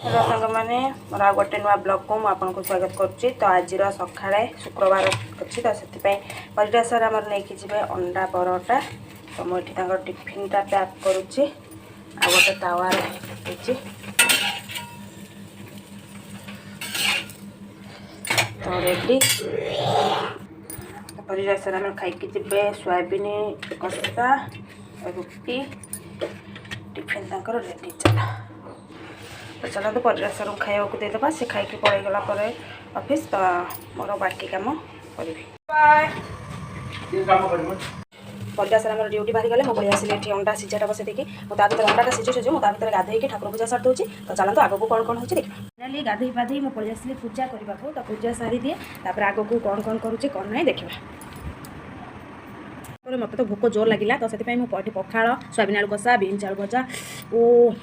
Hello सांग मैंने मोर आ गोटे नुआ ब्लॉग को आपको स्वागत करुच्ची। तो आज सकाଳେ शुक्रवार अच्छी तो से परिडा सार आम नहीं जी अंडा परोटा। तो मुझे टिफिनटा पैक करुच्ची आ गोटे तावार तो रेडी परिडा सार आम खाई सोयाबीन कषा रुटी टिफिन तक रेडी चला। तो चलो तो परिडा सार खाया देदेबा से खाई पलैगला ऑफिस। तो मोर बाकी कम करी परिडा सार आम ड्यूटी बाहरी गले मुझे आसिले अंडा सिझाटा बसई देखिए मुझे भर अंडाटा सिझु सिझु मुझे भर गाधे ठाकुर पूजा सारी दूसरी। तो चलते आग को कौन कौन हो देखिए फाइनाली गाधे पाधे मुझे पलि आसिले पूजा करने को। तो पूजा सारी दिए तापर आग को कौन कौन करुचे कौन ना देखा। मत तो भोक जोर लगे तो से मुझे पखाड़ सोयाबीन आलू कषा बीन्स आलू भजा ओ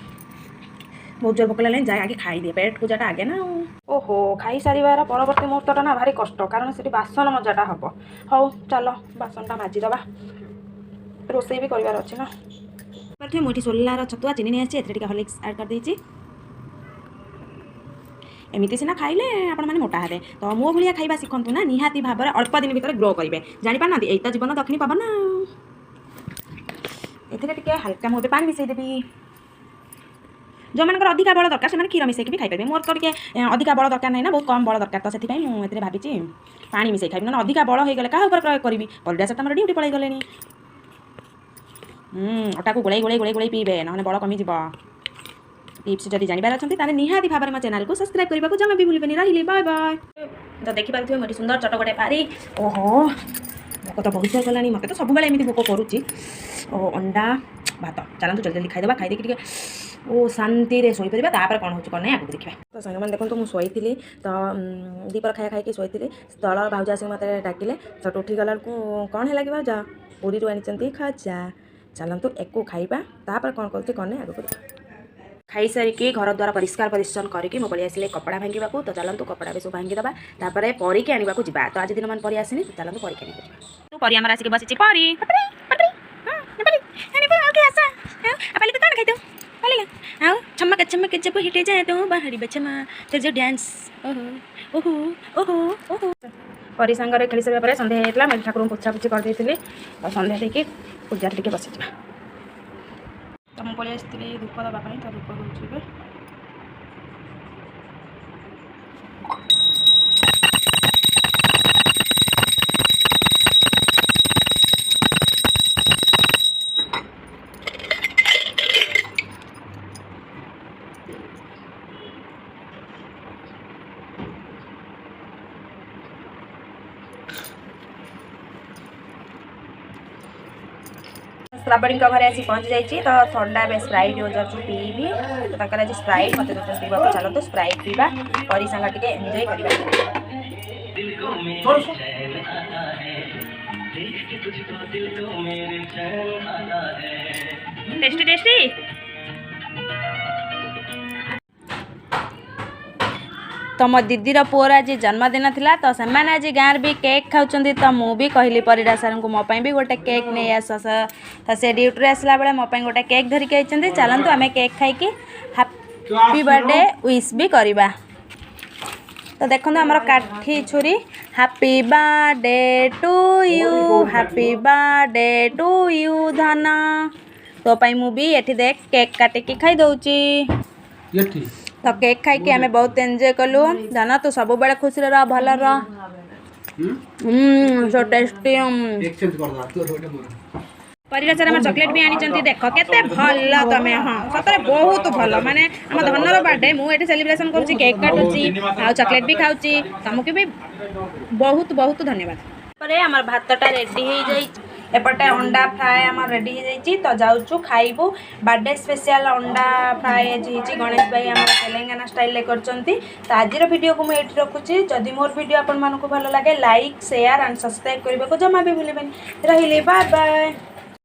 बहुत जोर भोक लगे जाए आगे खाई दिए पेट पूजाटा आगे ना। ओहो खाई सारे परवर्ती मुहूर्तटा ना भारी कष्ट कारण से बासन मजाटा हम हौ चलो बासनटा माजिदबा रोषे भी करार अच्छे ना। मुझे सोलार छतुआ चीनी नहीं आसी हॉर्लिक्स ऐड कर देती एमती सीना खाइले आपण मैंने मोटा हे। तो मो भाया खाइबा शिखु ना निहाती भाव में अल्प दिन भितर ग्रो करेंगे जापार ना यही जीवन दक्षिणी पावन ना। ये हल्का मुझे पानी मिसईदेवी जो मान अधिका बल दरकार से क्षीर मिसेक भी खाई मोर तो अधिका बल दरकार नहीं ना बहुत कम बल दरकार। तो से मुझे भावी पानी मिसे खाइबी ना अधिका बल हो गले क्या प्रयोग करी परिडा सार तुम ड्यूटी पलि गले अटा को गोलाई गोलाई गोलाई गोलाई पीबे ना बल कमिज टिप्स जब जानवर अच्छा निहाती भाव में मो चैनल को सब्सक्राइब करने को जमा भी भूलें रही बाय बाय। तो देखिपे मुझे सुंदर चटपटे पारी ओहो भोक तो बहुत गला मत तो सब एमती भोक करुच्ची ओ अंडा भात चलते जल्दी जल्दी खाईदे खाई देखिए ओ शांति रे शोपर तापर कौन हो कौन नहीं आगे देखा। तो साग मैंने देखो मुझे शोली तो दीपर खाया खाई शोली तल भाउज आसिक मत डाकिले तो उठी गला कौन है लगे भाउज पूरी आनी खाजा चलतु एक खाइबा तापर कौन कर कौन नहीं आगे खाई सारिकी घर द्वारा परिष्कार परिच्छन करके मो पलि आसिले कपड़ा भांगा। तो चलतु कपड़ा भी सब भांगीदबा तापर परीकी आने को जा। तो आज दिन मान परी आसनी तो चलतु परीकी आने तो परी आम आसिक बसी परी छमक छमक जब हिटे जाए तो बाहरी बचमा फिर जो डांस ओहो ओहो ओहो ओहो परी सांगे खेली सारा सन्ध्या होता मैं ठाकुर पोछा पोछी कर देती और सन्ध्या देखिए पूजा टे बसी जा। तो मुझे पलि आसती धूप देवाई तो धूप दूसरे श्रावणी घरे आसी पहुँच जाइए। तो ठंडा बे स्प्राइट हो जाऊँ पीबी तो आज स्प्राइट मत पीवा चलते स्प्राइट पीवा परी सांग टे एंजॉय करवा। टेस्टी टेस्टी तो मो दीदीर पुअर आज जन्मदिन थिला तो से आज गाँव भी केक खाऊँ। तो मुझे कहली परिडा सार को मोपाई भी गोटे केक नहीं आस तो से ड्यूटी आसला बेले मोपाई गोटे केक धरिक आइछन्ती चलतु आम केक खाई हैप्पी बर्थडे विश भी करवा। तो देखो आमर काठी छुरी happy birthday to you happy birthday to you धन तो मुझे ये देख केक काटिकी खाई दौची। तो केक खाई आम बहुत एंजॉय कलु जाना तो सब बड़े खुशी रह भल सो टेस्टी परिडा सार आम चॉकलेट भी आनी देख केते भल तमें हाँ सतरे बहुत भल माने आम धनर बर्थडे मुझे सेलिब्रेशन करुँची केक काटुची आ चॉकलेट भी खाऊँ तुमको भी बहुत बहुत धन्यवाद। आम भातटा रेडी हो जाए एपटे अंडा फ्राए आम रेडी हो जाइए। तो जाऊँ खाइबू बर्थडे स्पेशल अंडा फ्राए गणेश भाई आम तेलंगाना स्टाइल कर। तो आज वीडियो को मुझे रखुच्छी जदि मोर वीडियो आपको भल लगे लाइक शेयर एंड सब्सक्राइब करने को जमा भी भूलें रही बाय बाय।